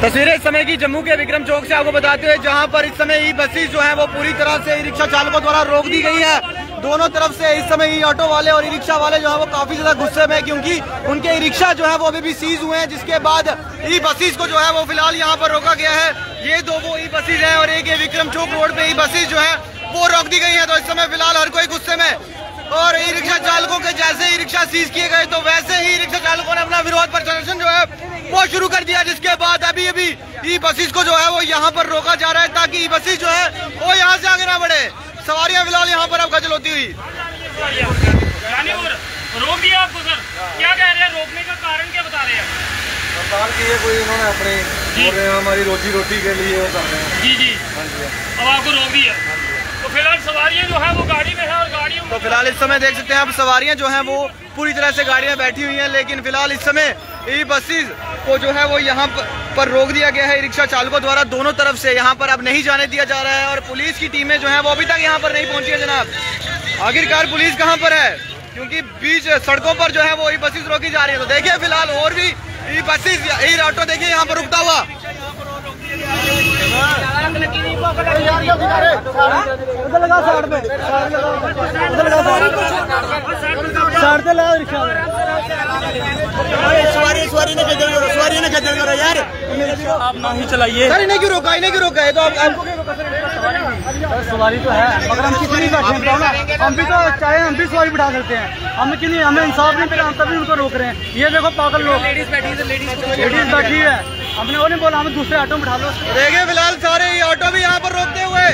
तस्वीरें इस समय की जम्मू के विक्रम चौक से आपको बताते हुए, जहां पर इस समय ई बसेस जो है वो पूरी तरह से ई रिक्शा चालकों द्वारा रोक दी गई है। दोनों तरफ से इस समय ई ऑटो वाले और ई रिक्शा वाले जो है वो काफी ज्यादा गुस्से में, क्योंकि उनके ई रिक्शा जो है वो अभी भी सीज हुए हैं, जिसके बाद ई बसेस को जो है वो फिलहाल यहाँ पर रोका गया है। ये दो वो ई बसेस है और एक ये विक्रम चौक रोड पे ई बसेस जो है वो रोक दी गई है। तो इस समय फिलहाल हर कोई गुस्से में, और ई रिक्शा चालकों के जैसे ई रिक्शा सीज किए गए तो वैसे ही रिक्शा चालकों ने अपना विरोध प्रदर्शन जो है वो शुरू कर दिया, जिसके बाद अभी ई बसेस को जो है वो यहाँ पर रोका जा रहा है ताकि ई बसेस जो है वो यहाँ से आगे ना बढ़े। सवारियां फिलहाल यहाँ पर अब खजल होती हुई रोक दिया आपको सर, क्या कह रहे हैं, रोकने का कारण क्या बता रहे हैं? सरकार की ये कोई इन्होंने अपने बोल रहे हैं हमारी रोजी रोटी के लिए वो कर रहे हैं। जी जी, अब आपको रोक दिया। तो फिलहाल सवारियां जो है वो गाड़ी में है और गाड़ियों तो फिलहाल इस समय देख सकते हैं अब सवारियां जो हैं वो पूरी तरह से गाड़ियां बैठी हुई हैं, लेकिन फिलहाल इस समय ई बसेस को जो है वो यहाँ पर रोक दिया गया है रिक्शा चालकों द्वारा। दोनों तरफ से यहाँ पर अब नहीं जाने दिया जा रहा है और पुलिस की टीमें जो है वो अभी तक यहाँ पर नहीं पहुंची है। जनाब, आखिरकार पुलिस कहाँ पर है, क्योंकि बीच सड़कों पर जो है वो ई बसेस रोकी जा रही है। तो देखिए फिलहाल और भी ई बसेस, ई ऑटो देखिए यहाँ पर रुकता हुआ। यार आप ना ही चलाइए सर, इन्हें क्यों रोका, इन्हें क्यों रोका है? तो आपको क्यों रोका? सवारी तो है मगर हम किसी नहीं बैठे हैं, हम भी तो चाहे हम भी सवारी बिठा सकते हैं, हम क्यों नहीं, हमें इंसाफ नहीं मिला, हम तभी उनको रोक रहे हैं। ये देखो पागल लोग, लेडीज बैठी है, हमने वो नहीं बोला, हमें दूसरे ऑटो में बिठा लो। देखिए फिलहाल सारे ऑटो भी यहाँ पर रोकते हुए,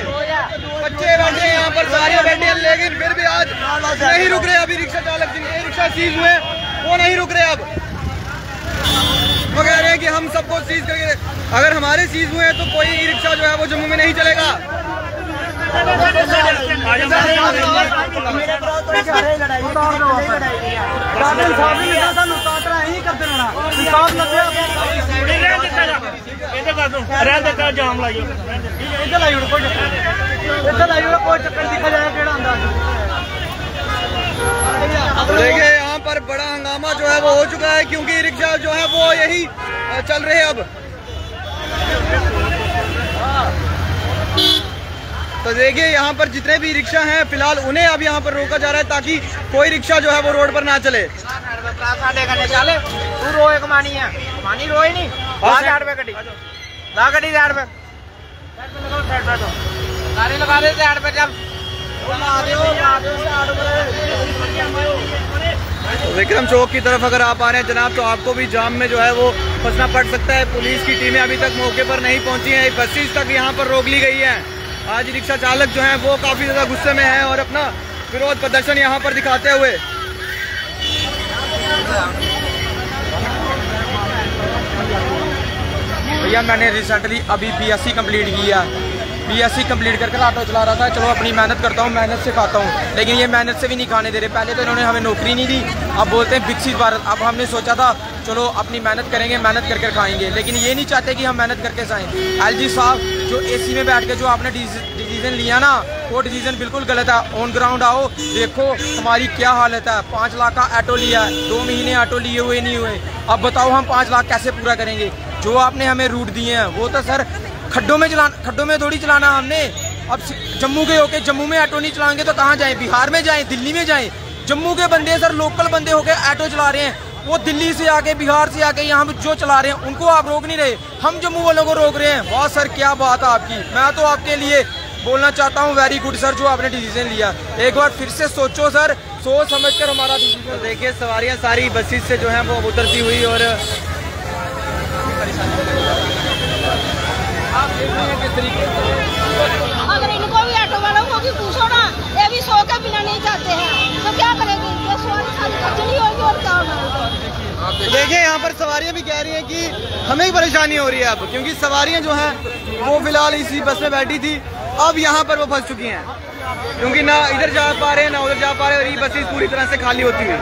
बच्चे बैठे हैं यहाँ पर, सारे बैठे हैं, लेकिन फिर भी आज नहीं रुक रहे। अभी रिक्शा चालक जिनके रिक्शा सीज हुए वो नहीं रुक रहे। अब वो कह रहे हैं कि हम सबको सीज करके, अगर हमारे सीज हुए हैं तो कोई ई रिक्शा जो है वो जम्मू में नहीं चलेगा। जाम लाइए देखिए यहाँ पर बड़ा हंगामा जो है वो हो चुका है, क्योंकि रिक्शा जो है वो यही चल रहे हैं अब। तो देखिए यहाँ पर जितने भी रिक्शा हैं फिलहाल उन्हें अब यहाँ पर रोका जा रहा है ताकि कोई रिक्शा जो है वो रोड पर ना चले। तू रोए कमानी है, मानी रोए नहीं, गाड़ी लगा देते आठ पे जब विक्रम चौक की तरफ अगर आप आ रहे हैं जनाब, तो आपको भी जाम में जो है वो फंसना पड़ सकता है। पुलिस की टीमें अभी तक मौके पर नहीं पहुंची हैं, बसेस तक यहाँ पर रोक ली गई है। आज रिक्शा चालक जो हैं वो काफी ज्यादा गुस्से में हैं और अपना विरोध प्रदर्शन यहाँ पर दिखाते हुए। भैया मैंने रिसेंटली अभी BSc कंप्लीट किया, BSc कंप्लीट करके ऑटो चला रहा था। चलो अपनी मेहनत करता हूँ, मेहनत से खाता हूँ, लेकिन ये मेहनत से भी नहीं खाने दे रहे। पहले तो इन्होंने हमें नौकरी नहीं दी, अब बोलते हैं विकसित भारत। अब हमने सोचा था चलो अपनी मेहनत करेंगे, मेहनत करके खाएंगे, लेकिन ये नहीं चाहते कि हम मेहनत करके जाएं। LG साहब जो AC में बैठ के जो आपने डिसीजन लिया ना, वो डिसीजन बिल्कुल गलत है। ऑन ग्राउंड आओ, देखो हमारी क्या हालत है। 5 लाख का ऑटो लिया है, 2 महीने ऑटो लिए हुए नहीं हुए, अब बताओ हम 5 लाख कैसे पूरा करेंगे? जो आपने हमें रूट दिए हैं वो तो सर खड्डों में थोड़ी चलाना हमने। अब जम्मू के होके जम्मू में ऑटो नहीं चलाएंगे तो कहाँ जाएं? बिहार में जाएं, दिल्ली में जाएं? जम्मू के बंदे सर लोकल बंदे होके ऑटो चला रहे हैं, वो दिल्ली से आके बिहार से आके यहाँ पे जो चला रहे हैं उनको आप रोक नहीं रहे, हम जम्मू वालों को रोक रहे हैं। वाह सर क्या बात है आपकी। मैं तो आपके लिए बोलना चाहता हूँ वेरी गुड सर, जो आपने डिसीजन लिया। एक बार फिर से सोचो सर, सोच समझ कर हमारा डिसीजन। तो देखिए सवारियाँ सारी बसेस से जो है वो उतरती हुई, और अगर इनको भी ऑटो वालों को भी पूछो ना, ये भी 100 के बिना नहीं जाते हैं, तो क्या करेंगे? ये सवारी सारी कचरी होगी और क्या होगा? देखिए यहाँ पर सवारियाँ भी कह रही हैं कि हमें परेशानी हो रही है अब, क्योंकि सवारियाँ जो हैं वो फिलहाल इसी बस में बैठी थी, अब यहाँ पर वो फंस चुकी हैं, क्योंकि ना इधर जा पा रहे हैं ना उधर जा पा रहे हैं, और ये बसेस पूरी तरह से खाली होती हुई।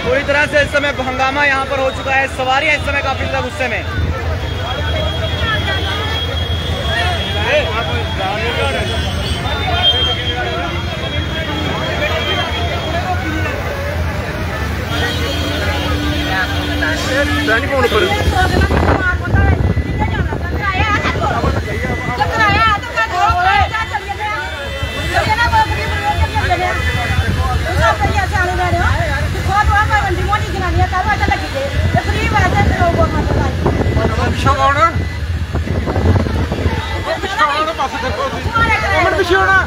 पूरी तरह से इस समय हंगामा यहाँ पर हो चुका है। सवारियाँ इस समय काफी ज्यादा गुस्से में। है नहीं फोन पर पिछे होना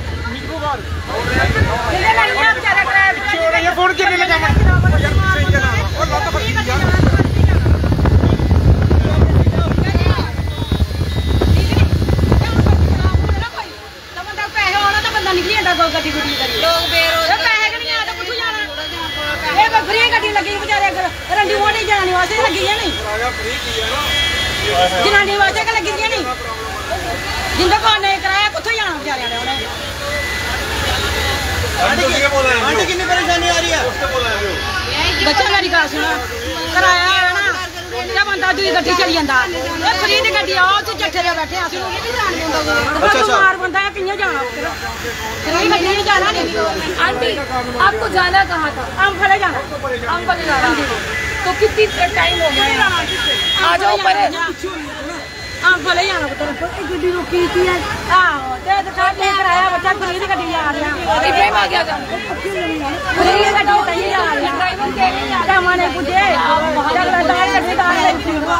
फोन करने लगा जनानी वास्ते लगी दी नहीं जिंदा को नहीं कराया कुछ जाना बेचारे ने आंटी कितनी परेशानी आ रही है बच्चा मेरी गल सुनो कराया है ना क्या बंदा दूई गड्डी चली जाता फ्री दी गड्डी आओ तू जट्ठे दे बैठे अस बीमार बंदा है कियां जाना फ्री गड्डी नहीं जाना नहीं आंटी आपको जाना कहाँ था? अम्फले जाना अम्फले जाना तो कितनी टाइम हो गया? आ जाओ पर अम्फले जाना पुत्र गड्डी रोकी थी आहो ते दिखा के कराया बच्चा फ्री दी गड्डी जा रहा इब्राहिम आ गया था फ्री दी गड्डी नहीं जा रहा ड्राइवर के नहीं आ क्या माने पूछे जगदार गड्डीदार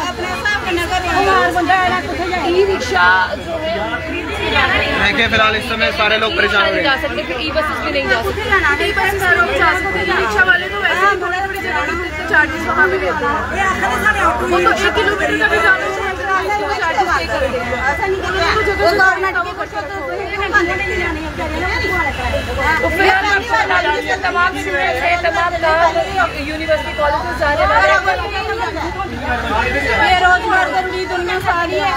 अपने साहब ने कर बीमार बंदा है ना कुछ जाए ई रिक्शा जो है फ्री जाना नहीं देखिए फिलहाल इस समय सारे लोग परेशान हो रहे जा सकते फिर ई बसेस पे नहीं जा सकते। ई बसेस पे लोग जा सकते हैं, रिक्शा वाले तो वैसे ही थोड़ी थोड़ी जगह पे चार्जेस वहाँ पे लेते हैं। वो तो 1 किलोमीटर का भी जाना चाहिए चार्जेस पे कर देते हैं। ऐसा नहीं करना गवर्नमेंट की कुछ तो नहीं जाने तो फिलहाल आपको बता दें तमाम स्टूडेंट्स हैं, तमाम यूनिवर्सिटी कॉलेजेस जाने वाले बेरोजगार जरूरी दुनिया सारी है।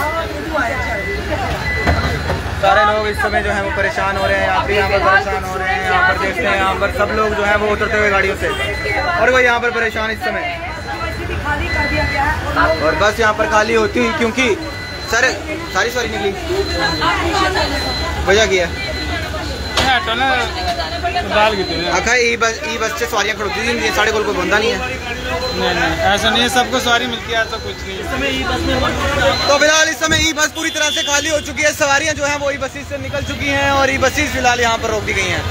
सारे लोग इस समय जो है वो परेशान हो रहे हैं, यात्री यहाँ पर परेशान हो रहे हैं। यहाँ पर देखते हैं यहाँ पर सब लोग जो है वो उतरते हुए गाड़ियों से और वो यहाँ पर परेशान इस समय और बस यहाँ पर खाली होती हुई क्योंकि सर सारी सवारी निकली वजह की है आखा ई बस से सवारियाँ खड़ोती थी साढ़े कोल कोई बंदा नहीं है। नहीं ऐसा नहीं है, सबको सवारी मिलती है, ऐसा कुछ नहीं। तो फिलहाल इस समय ई बस पूरी तरह से खाली हो चुकी है, सवारियां जो हैं वो ई बसेस से निकल चुकी हैं और ई बसेस फिलहाल यहाँ पर रोक दी गई हैं।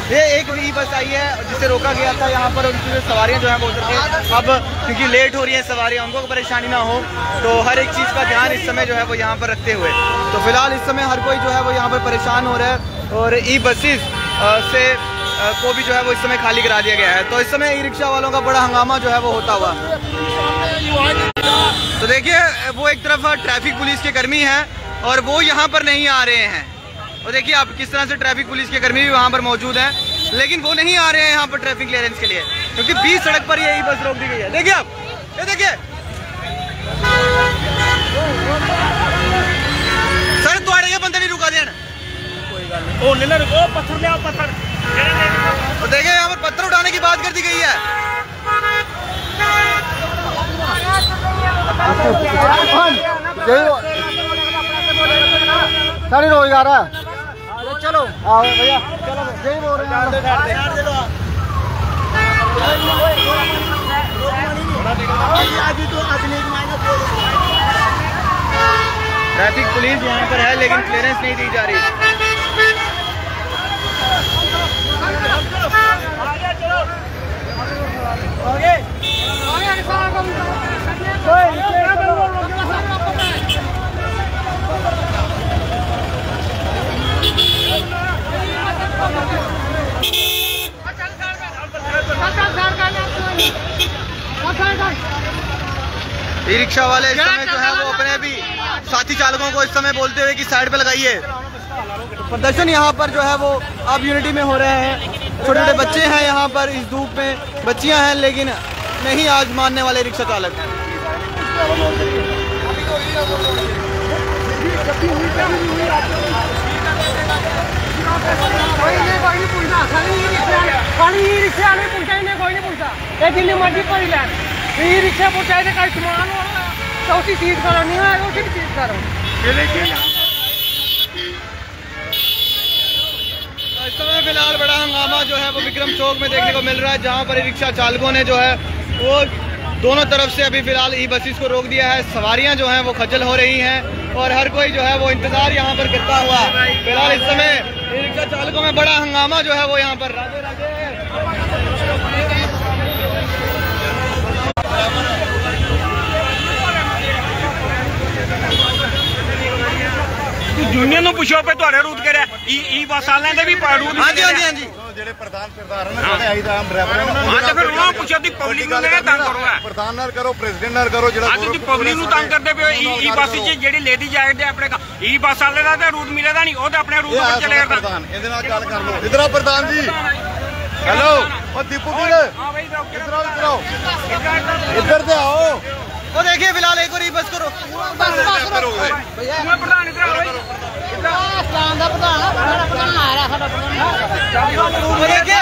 ये एक ई बस आई है जिसे रोका गया था यहाँ पर, उनकी सवारियां जो हैं वो उतर के अब क्योंकि लेट हो रही हैं सवारियां, उनको परेशानी ना हो तो हर एक चीज़ का ध्यान इस समय जो है वो यहाँ पर रखते हुए तो फिलहाल इस समय हर कोई जो है वो यहाँ पर परेशान हो रहा है और ई बसेस से को भी जो है वो इस समय खाली करा दिया गया है। तो इस समय ई रिक्शा वालों का बड़ा हंगामा जो है वो होता हुआ तो देखिए वो एक तरफ ट्रैफिक पुलिस के कर्मी हैं और वो यहाँ पर नहीं आ रहे हैं और देखिए आप किस तरह से ट्रैफिक पुलिस के कर्मी भी वहाँ पर मौजूद हैं लेकिन वो नहीं आ रहे हैं यहाँ पर ट्रैफिक क्लियरेंस के लिए क्योंकि बीच सड़क पर ये बस रोक दी गई है। देखिए आप ये देखिए सर तुआड़े ये बंदे नहीं रुका देन पत्थर ले आओ पत्थर तो देखिए यहाँ पर पत्थर उठाने की बात कर दी गई है। सारी रोजगार है चलो आओ भैया चलो यही बोल रहे हैं ट्रैफिक पुलिस यहाँ पर है लेकिन क्लियरेंस नहीं दी जा रही। ई रिक्शा वाले इस समय जो है वो अपने भी साथी चालकों को इस समय बोलते हुए कि साइड पे लगाइए। प्रदर्शन यहाँ पर जो है वो अब यूनिटी में हो रहे हैं, छोटे छोटे बच्चे हैं यहाँ पर इस धूप में, बच्चियाँ हैं लेकिन नहीं आज मानने वाले रिक्शा चालक। रिक्शा पहुंचाए का सामान चौथी सीट करो नहीं है उसी सीट करो। इस समय फिलहाल बड़ा हंगामा जो है वो विक्रम चौक में देखने को मिल रहा है जहां पर रिक्शा चालकों ने जो है वो दोनों तरफ से अभी फिलहाल ई बसेस को रोक दिया है। सवारियां जो हैं वो खज्जल हो रही हैं और हर कोई जो है वो इंतजार यहाँ पर करता हुआ फिलहाल इस समय ई रिक्शा चालकों में बड़ा हंगामा जो है वो यहाँ पर राधे राधे। यूनियन ਨੂੰ ਪੁੱਛੋ ਪੇ ਤੁਹਾਡੇ ਰੂਟ ਕਿਹੜਾ ਈ ਬੱਸ ਵਾਲਿਆਂ ਦੇ ਵੀ ਰੂਟ ਹਾਂਜੀ ਹਾਂਜੀ ਹਾਂਜੀ ਜਿਹੜੇ ਪ੍ਰਧਾਨ ਸਰਦਾਰ ਨੇ ਸਾਡੇ ਆਈ ਦਾ ਹਮ ਡਰਾਈਵਰ ਹਾਂ ਤੇ ਫਿਰ ਉਹਨਾਂ ਨੂੰ ਪੁੱਛੋ ਦੀ ਪਬਲਿਕ ਨੂੰ ਕਿਹੜਾ ਤੰਗ ਕਰੋਗਾ ਪ੍ਰਧਾਨ ਨਾਲ ਕਰੋ ਪ੍ਰੈਜ਼ੀਡੈਂਟ ਨਾਲ ਕਰੋ ਜਿਹੜਾ ਅੱਜ ਤੁਸੀਂ ਪਬਲਿਕ ਨੂੰ ਤੰਗ ਕਰਦੇ ਪਿਓ ਈ ਬੱਸ 'ਚ ਜਿਹੜੀ ਲੇਡੀ ਜਾਏਦੇ ਆਪਣੇ ਈ ਬੱਸ ਵਾਲੇ ਦਾ ਤੇ ਰੂਟ ਮਿਲੇਗਾ ਨਹੀਂ ਉਹ ਤਾਂ ਆਪਣੇ ਰੂਟ ਉੱਪਰ ਚਲੇ ਜਾਂਦਾ ਪ੍ਰਧਾਨ ਇਹਦੇ ਨਾਲ ਗੱਲ ਕਰ ਲਓ ਇਧਰ ਆ ਪ੍ਰਧਾਨ ਜੀ ਹੈਲੋ ਉਹ ਦੀਪੂ ਵੀਰ ਹਾਂ ਬਈ इधर आओ इधर से आओ वो देखिए फिलहाल एक और ई बस करो ਪ੍ਰਧਾਨ ਇਧਰ ਆਓ वो देखिए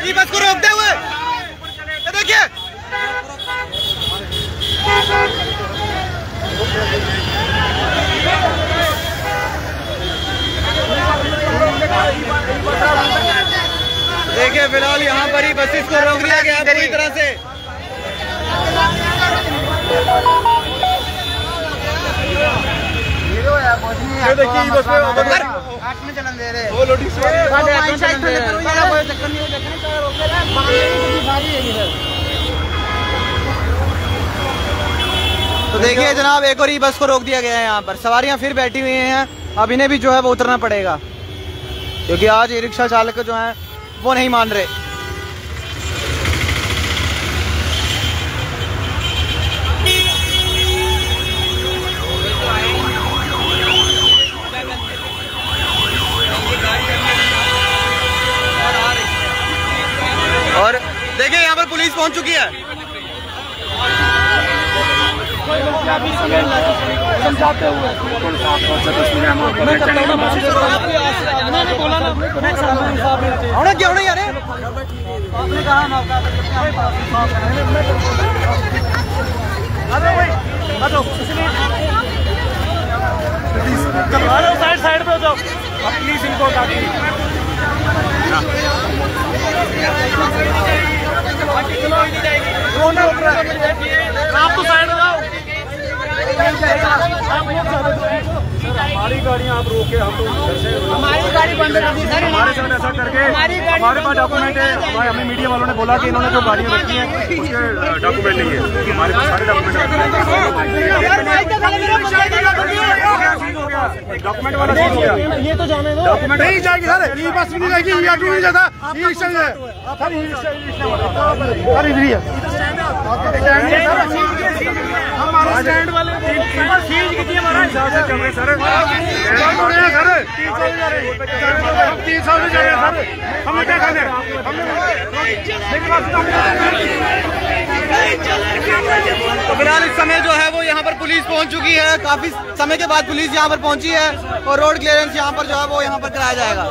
ई बस को रोकते हुए ये देखिए देखिए फिलहाल यहाँ पर ही बसेस को रोक दिया गया पूरी तरह से। ये देखिए ई बस में उधर में चलन दे रहे वो लोडी से तो देखिए जनाब एक और ही बस को रोक दिया गया है। यहाँ पर सवारियां फिर बैठी हुई हैं, अब इन्हें भी जो है वो उतरना पड़ेगा क्योंकि आज ई रिक्शा चालक जो है वो नहीं मान रहे। और देखिए यहाँ पर पुलिस पहुंच चुकी है। समझाते हुए क्या होना यार आपने कहा साइड साइड पे हो जाओ प्लीज इनको आप तो साइड हो जाओ हमारी गाड़ियाँ आप रोके हम तो हमारी गाड़ी बंद कर दी सर हमारे साथ ऐसा करके हमारे पास डॉक्यूमेंट है। हमें मीडिया वालों ने बोला कि इन्होंने जो गाड़ियाँ रखी हैं उसके डॉक्यूमेंट नहीं है। हमारे पास सारे डॉक्यूमेंट डॉक्यूमेंट वाला चीज हो गया ये तो जाने दो डॉक्यूमेंट नहीं जाएगी सर ये बस भी नहीं जाएगी ये ऑटो नहीं जाता ये रिक्शा है सर इधर ही है हमारे स्टैंड वाले सीज कीजिए हमारा हिसाब से चल रहे सर सर 3 साल से जा रहे हैं सर हमें क्या करना है तो फिलहाल इस समय जो है वो यहाँ पर पुलिस पहुंच चुकी है। काफी समय के बाद पुलिस यहाँ पर पहुंची है और रोड क्लियरेंस यहाँ पर जो है वो यहाँ पर कराया जाएगा।